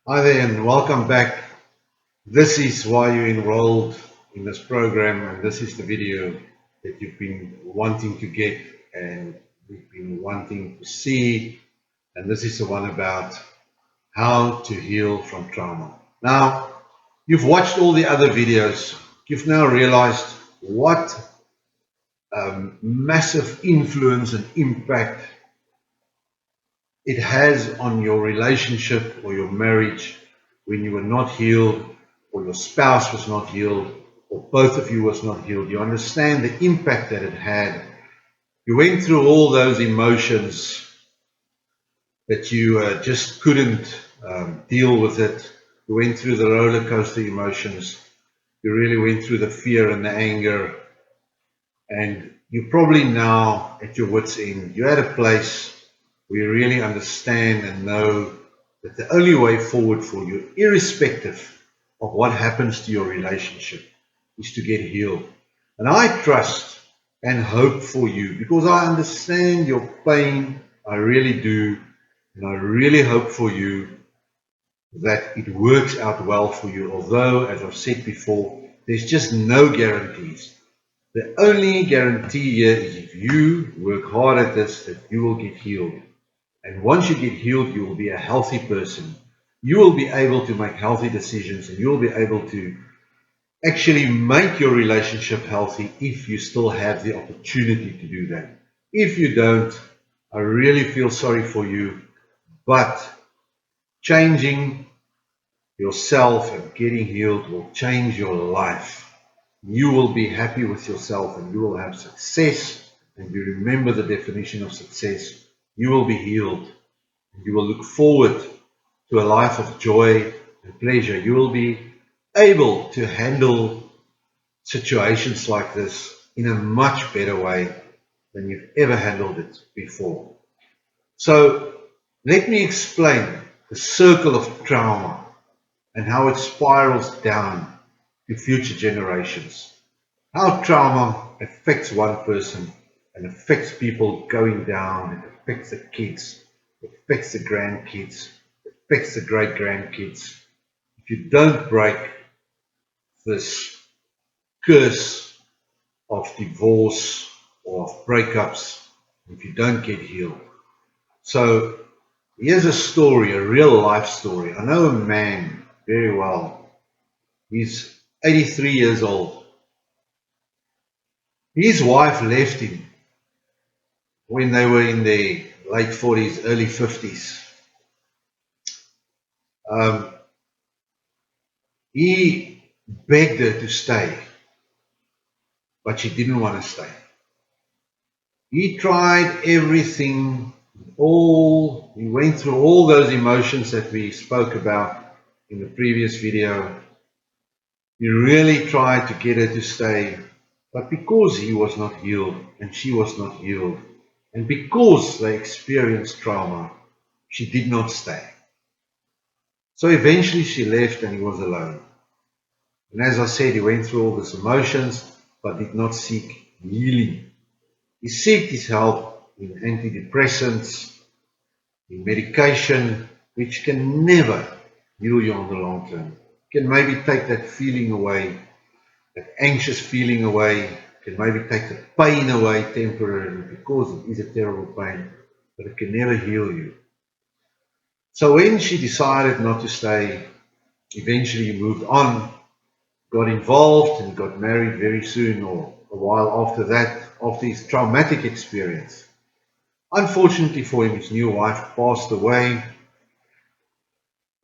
Hi there and welcome back. This is why you enrolled in this program, and this is the video that you've been wanting to get and we've been wanting to see, and this is the one about how to heal from trauma. Now, you've watched all the other videos. You've now realized what massive influence and impact it has on your relationship or your marriage when you were not healed, or your spouse was not healed, or both of you was not healed. You understand the impact that it had. You went through all those emotions that you just couldn't deal with it. You went through the roller coaster emotions. You really went through the fear and the anger, and you're probably now at your wit's end. You're at a place where you really understand and know that the only way forward for you, irrespective of what happens to your relationship, is to get healed. And I trust and hope for you because I understand your pain. I really do. And I really hope for you that it works out well for you. Although, as I've said before, there's just no guarantees. The only guarantee here is if you work hard at this, that you will get healed. And once you get healed, you will be a healthy person. You will be able to make healthy decisions, and you will be able to actually make your relationship healthy if you still have the opportunity to do that. If you don't, I really feel sorry for you, but changing yourself and getting healed will change your life. You will be happy with yourself and you will have success. And you remember the definition of success. You will be healed. You will look forward to a life of joy and pleasure. You will be able to handle situations like this in a much better way than you've ever handled it before. So let me explain the circle of trauma and how it spirals down to future generations. How trauma affects one person and affects people going down. It affects the kids, it affects the grandkids, it affects the great grandkids. If you don't break this curse of divorce or of breakups, if you don't get healed. So here's a story, a real life story. I know a man very well. He's 83 years old. His wife left him when they were in their late 40s, early 50s. Um, he begged her to stay, but she didn't want to stay. He tried everything, he went through all those emotions that we spoke about in the previous video. He really tried to get her to stay, but because he was not healed and she was not healed, and because they experienced trauma, she did not stay. So eventually she left and he was alone. And as I said, he went through all these emotions, but did not seek healing. He sought his help in antidepressants, in medication, which can never heal you on the long term. Can maybe take that feeling away, that anxious feeling away, can maybe take the pain away temporarily because it is a terrible pain, but it can never heal you. So when she decided not to stay, eventually he moved on, got involved and got married very soon or a while after that, after his traumatic experience. Unfortunately for him, his new wife passed away.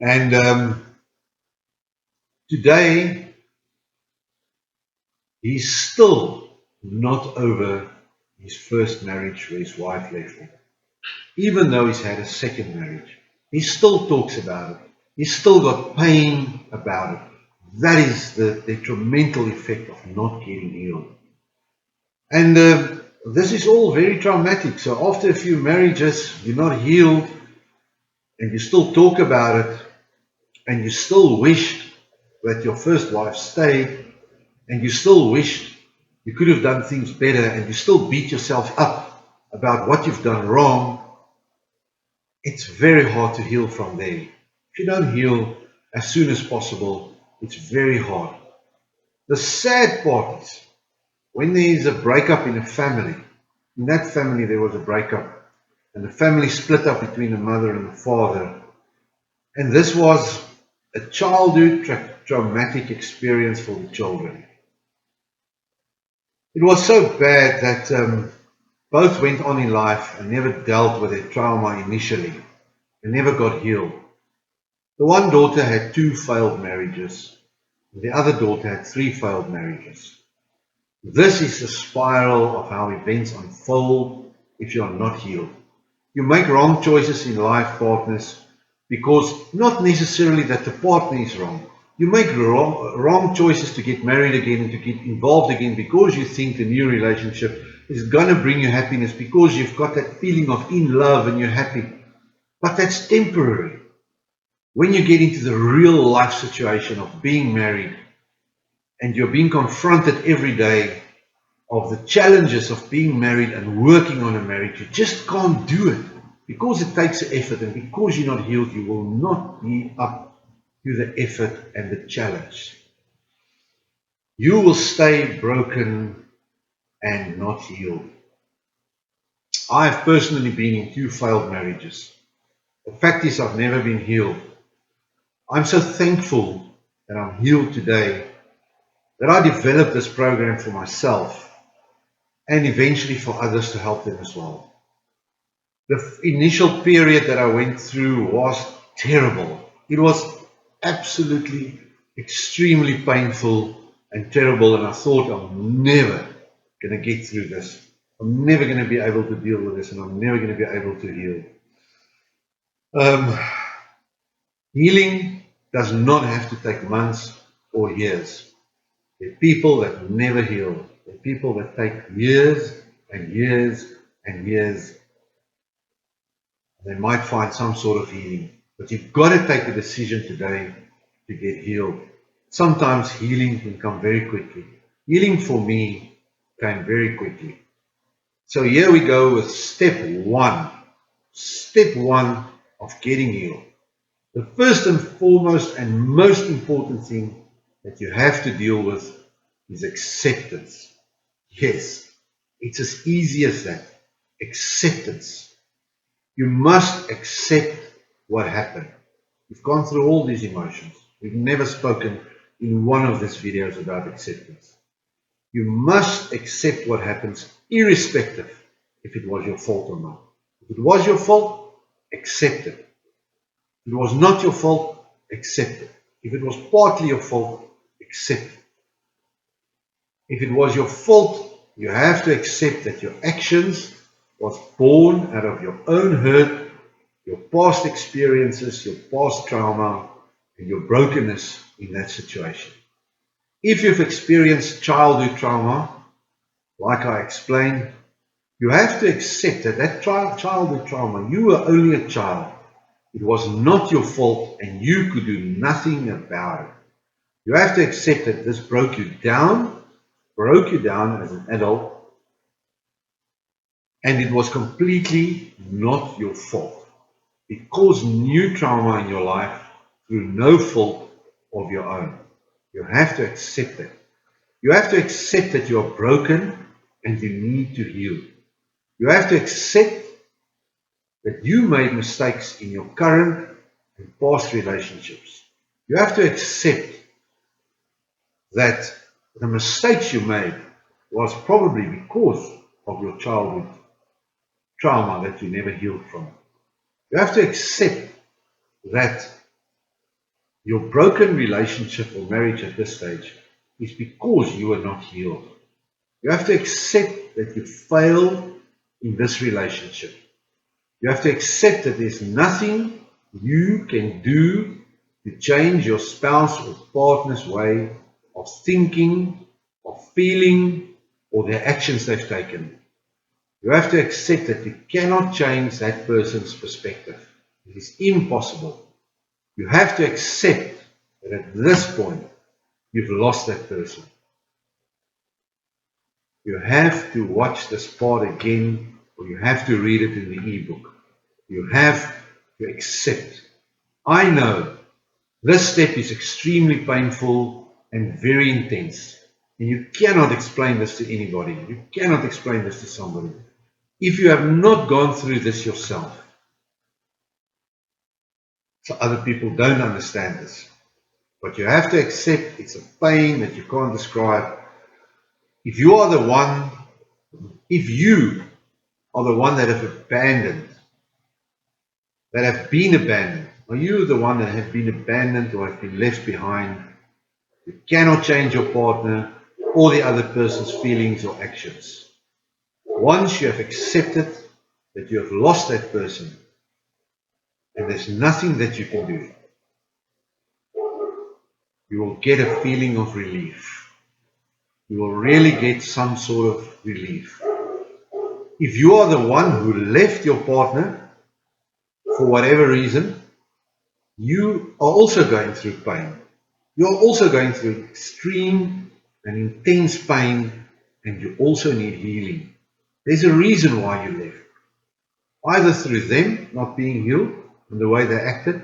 And today, he's still not over his first marriage where his wife left him. Even though he's had a second marriage, he still talks about it. He's still got pain about it. That is the detrimental effect of not getting healed. And this is all very traumatic. So after a few marriages, you're not healed and you still talk about it and you still wish that your first wife stayed and you still wish you could have done things better and you still beat yourself up about what you've done wrong. It's very hard to heal from there. If you don't heal as soon as possible, it's very hard. The sad part is when there is a breakup in a family, in that family there was a breakup, and the family split up between the mother and the father. And this was a childhood traumatic experience for the children. It was so bad that both went on in life and never dealt with their trauma initially and never got healed. The one daughter had 2 failed marriages, and the other daughter had 3 failed marriages. This is the spiral of how events unfold if you are not healed. You make wrong choices in life, partners, because not necessarily that the partner is wrong. You make wrong choices to get married again and to get involved again because you think the new relationship is going to bring you happiness, because you've got that feeling of in love and you're happy. But that's temporary. When you get into the real life situation of being married and you're being confronted every day of the challenges of being married and working on a marriage, you just can't do it. Because it takes effort, and because you're not healed, you will not be up to the effort and the challenge. You will stay broken and not healed. I have personally been in 2 failed marriages. The fact is I've never been healed. I'm so thankful that I'm healed today, that I developed this program for myself and eventually for others to help them as well. The initial period that I went through was terrible. It was absolutely extremely painful and terrible, and I thought I'm never going to get through this. I'm never going to be able to deal with this, and I'm never going to be able to heal. Healing does not have to take months or years. There are people that never heal. There are people that take years and years and years. They might find some sort of healing. But you've got to take a decision today to get healed. Sometimes healing can come very quickly. Healing for me came very quickly. So here we go with step 1. Step 1 of getting healed. The first and foremost and most important thing that you have to deal with is acceptance. Yes, it's as easy as that. Acceptance. You must accept what happened. We've gone through all these emotions. We've never spoken in one of these videos about acceptance. You must accept what happens, irrespective if it was your fault or not. If it was your fault, accept it. If it was not your fault, accept it. If it was partly your fault, accept it. If it was your fault, you have to accept that your actions was born out of your own hurt, your past experiences, your past trauma, and your brokenness in that situation. If you've experienced childhood trauma, like I explained, you have to accept that that childhood trauma, you were only a child. It was not your fault and you could do nothing about it. You have to accept that this broke you down as an adult, and it was completely not your fault. It caused new trauma in your life through no fault of your own. You have to accept it. You have to accept that you are broken and you need to heal. You have to accept that you made mistakes in your current and past relationships. You have to accept that the mistakes you made was probably because of your childhood trauma that you never healed from. You have to accept that your broken relationship or marriage at this stage is because you are not healed. You have to accept that you failed in this relationship. You have to accept that there's nothing you can do to change your spouse or partner's way of thinking, of feeling, or their actions they've taken. You have to accept that you cannot change that person's perspective. It is impossible. You have to accept that at this point, you've lost that person. You have to watch this part again, or you have to read it in the ebook. You have to accept I know this step is extremely painful and very intense. And you cannot explain this to anybody. You cannot explain this to somebody. If you have not gone through this yourself, so other people don't understand this. But you have to accept it's a pain that you can't describe. If you are the one, if you are the one that have abandoned, that have been abandoned, are you the one that have been abandoned or have been left behind? You cannot change your partner or the other person's feelings or actions. Once you have accepted that you have lost that person and there's nothing that you can do, you will get a feeling of relief. You will really get some sort of relief. If you are the one who left your partner for whatever reason, you are also going through pain. You are also going through extreme and intense pain, and you also need healing. There's a reason why you left. Either through them not being healed and the way they acted,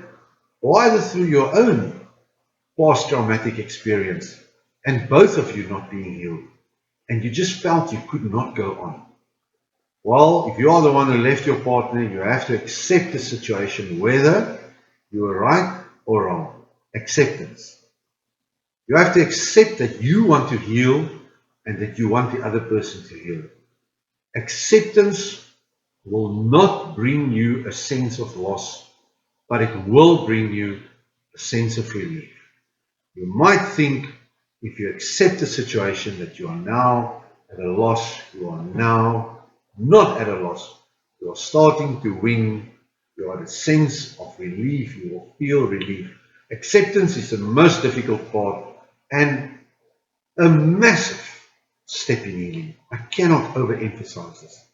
or either through your own past traumatic experience and both of you not being healed, and you just felt you could not go on. Well, if you are the one who left your partner, you have to accept the situation, whether you were right or wrong. Acceptance. You have to accept that you want to heal and that you want the other person to heal. Acceptance will not bring you a sense of loss, but it will bring you a sense of relief. You might think, if you accept the situation, that you are now at a loss, you are now not at a loss. You are starting to win. You are at a sense of relief. You will feel relief. Acceptance is the most difficult part and a massive step in healing. I cannot overemphasize this.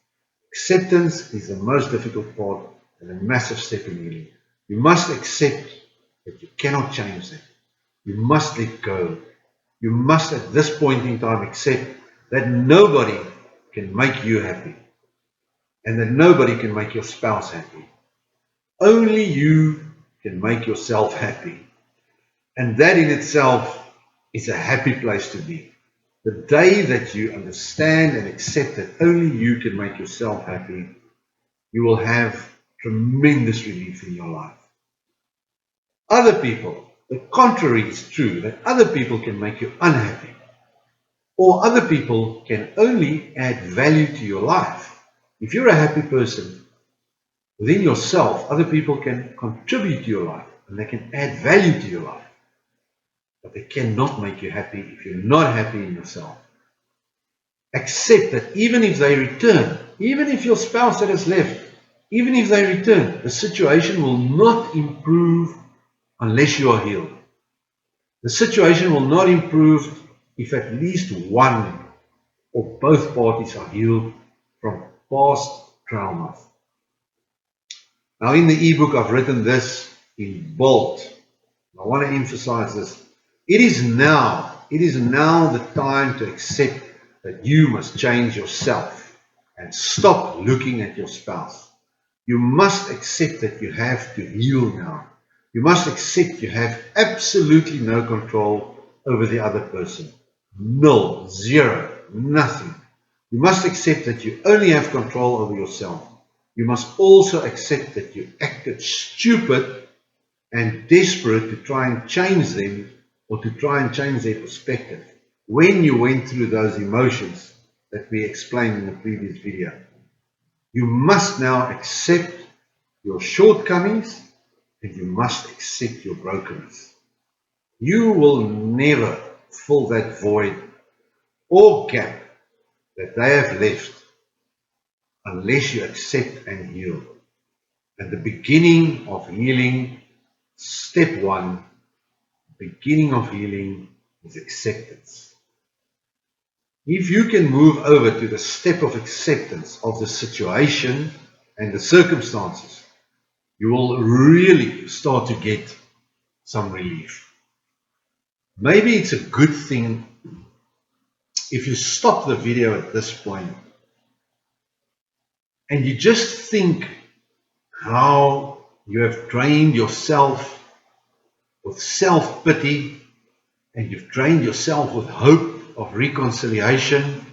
Acceptance is the most difficult part and a massive step in healing. You must accept that you cannot change that. You must let go. You must at this point in time accept that nobody can make you happy and that nobody can make your spouse happy. Only you can make yourself happy. And that in itself is a happy place to be. The day that you understand and accept that only you can make yourself happy, you will have tremendous relief in your life. Other people, the contrary is true, that other people can make you unhappy. Or other people can only add value to your life. If you're a happy person within yourself, other people can contribute to your life and they can add value to your life. But they cannot make you happy if you're not happy in yourself. Accept that even if they return, even if your spouse that has left, even if they return, the situation will not improve unless you are healed. The situation will not improve if at least one or both parties are healed from past traumas. Now in the ebook I've written this in bold. I want to emphasize this. It is now the time to accept that you must change yourself and stop looking at your spouse. You must accept that you have to heal now. You must accept you have absolutely no control over the other person. Nil, zero, nothing. You must accept that you only have control over yourself. You must also accept that you acted stupid and desperate to try and change them or to try and change their perspective when you went through those emotions that we explained in the previous video. You must now accept your shortcomings and you must accept your brokenness. You will never fill that void or gap that they have left unless you accept and heal. And the beginning of healing, step one, beginning of healing is acceptance. If you can move over to the step of acceptance of the situation and the circumstances, you will really start to get some relief. Maybe it's a good thing if you stop the video at this point and you just think how you have drained yourself with self-pity, and you've drained yourself with hope of reconciliation.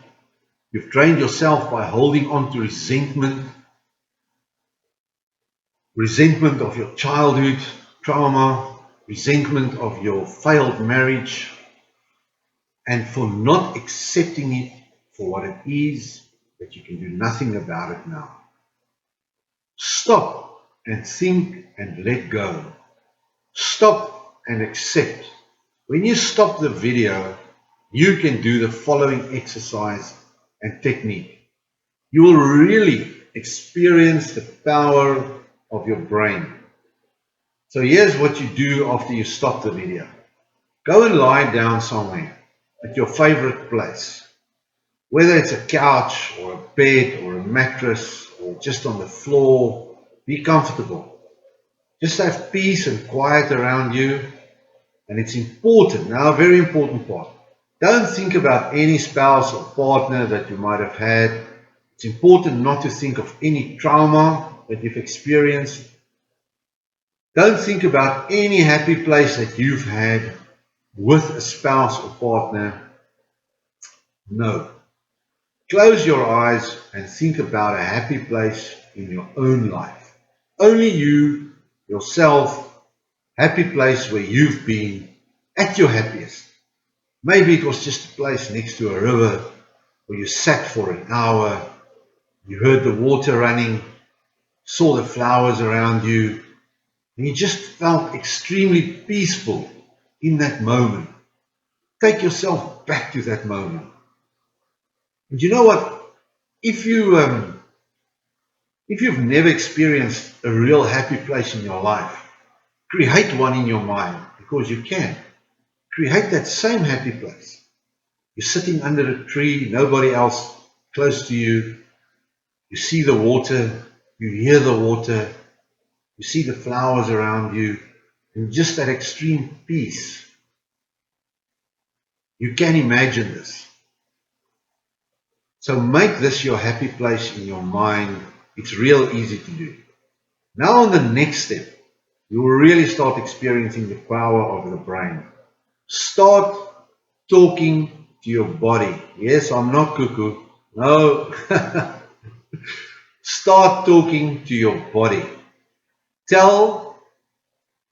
You've drained yourself by holding on to resentment of your childhood trauma, resentment of your failed marriage, and for not accepting it for what it is, that you can do nothing about it now. Stop and think and let go. Stop and accept. When you stop the video, you can do the following exercise and technique. You will really experience the power of your brain. So here's what you do after you stop the video. Go and lie down somewhere at your favorite place. Whether it's a couch or a bed or a mattress or just on the floor, be comfortable. Just have peace and quiet around you. And it's important, now a very important part. Don't think about any spouse or partner that you might have had. It's important not to think of any trauma that you've experienced. Don't think about any happy place that you've had with a spouse or partner. No. Close your eyes and think about a happy place in your own life. Only you, yourself, happy place where you've been at your happiest. Maybe it was just a place next to a river where you sat for an hour, you heard the water running, saw the flowers around you, and you just felt extremely peaceful in that moment. Take yourself back to that moment. And you know what? If you've never experienced a real happy place in your life, create one in your mind, because you can. Create that same happy place. You're sitting under a tree, nobody else close to you. You see the water, you hear the water, you see the flowers around you, and just that extreme peace. You can imagine this. So make this your happy place in your mind. It's real easy to do. Now on the next step, you will really start experiencing the power of the brain. Start talking to your body. Yes, I'm not cuckoo. No. Start talking to your body. Tell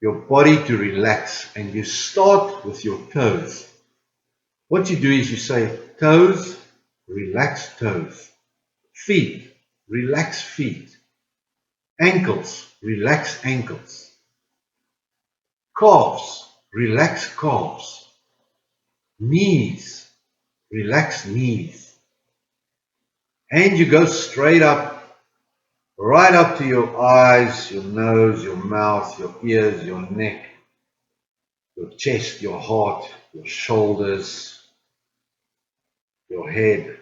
your body to relax, and you start with your toes. What you do is you say, toes, relax toes. Feet, relax feet. Ankles, relax ankles. Calves, relax calves. Knees, relax knees. And you go straight up, right up to your eyes, your nose, your mouth, your ears, your neck, your chest, your heart, your shoulders, your head.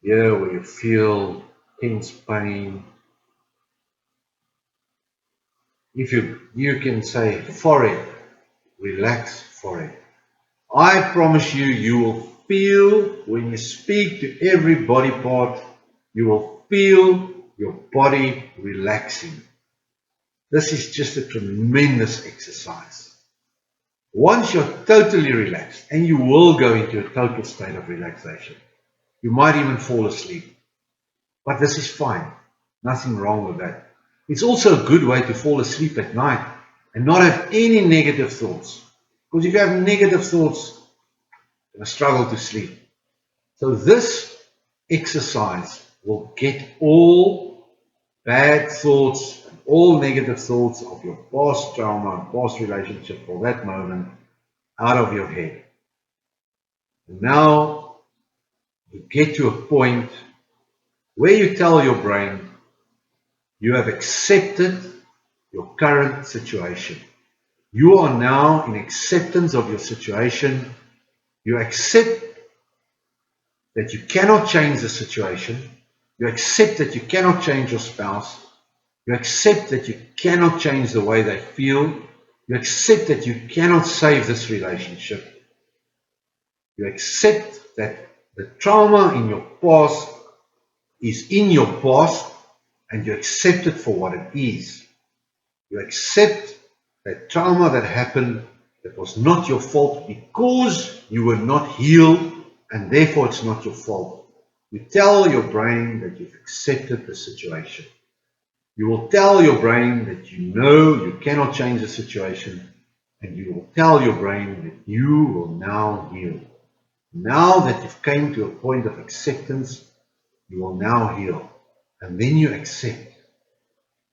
Here where you feel tense pain. If you can say forehead, relax forehead. I promise you, you will feel when you speak to every body part, you will feel your body relaxing. This is just a tremendous exercise. Once you're totally relaxed, and you will go into a total state of relaxation, you might even fall asleep. But this is fine. Nothing wrong with that. It's also a good way to fall asleep at night and not have any negative thoughts. Because if you have negative thoughts, you're going to struggle to sleep. So this exercise will get all bad thoughts and all negative thoughts of your past trauma, past relationship for that moment out of your head. And now you get to a point where you tell your brain you have accepted your current situation. You are now in acceptance of your situation. You accept that you cannot change the situation. You accept that you cannot change your spouse. You accept that you cannot change the way they feel. You accept that you cannot save this relationship. You accept that the trauma in your past is in your past, and you accept it for what it is. You accept That trauma that happened, that was not your fault because you were not healed, and therefore it's not your fault. You tell your brain that you've accepted the situation. You will tell your brain that you know you cannot change the situation, and you will tell your brain that you will now heal. Now that you've came to a point of acceptance, you will now heal. And then you accept.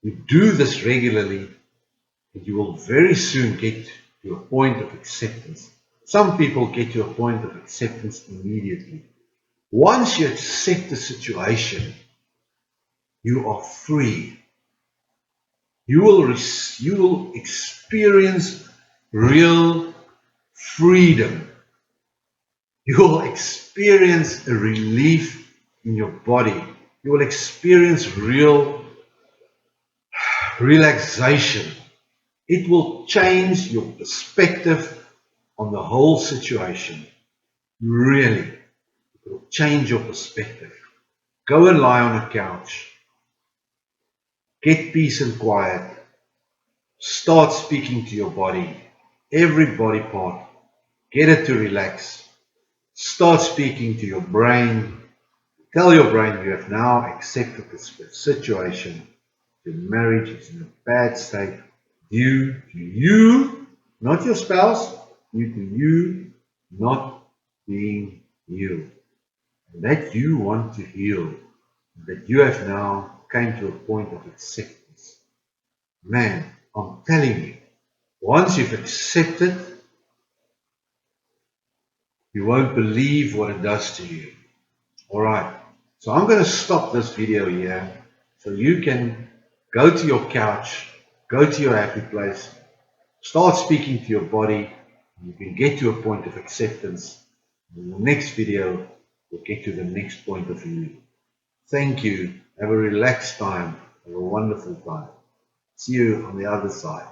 You do this regularly, and you will very soon get to a point of acceptance. Some people get to a point of acceptance immediately. Once you accept the situation, you are free. You will experience real freedom. You will experience a relief in your body. You will experience real relaxation. It will change your perspective on the whole situation. Really, it will change your perspective. Go and lie on a couch. Get peace and quiet. Start speaking to your body. Every body part. Get it to relax. Start speaking to your brain. Tell your brain you have now accepted this situation. Your marriage is in a bad state due to you, not your spouse, due to you not being healed. And that you want to heal. That you have now came to a point of acceptance. Man, I'm telling you, once you've accepted, you won't believe what it does to you. Alright, so I'm going to stop this video here so you can go to your couch, go to your happy place, start speaking to your body, and you can get to a point of acceptance. In the next video, we'll get to the next point of view. Thank you. Have a relaxed time. Have a wonderful time. See you on the other side.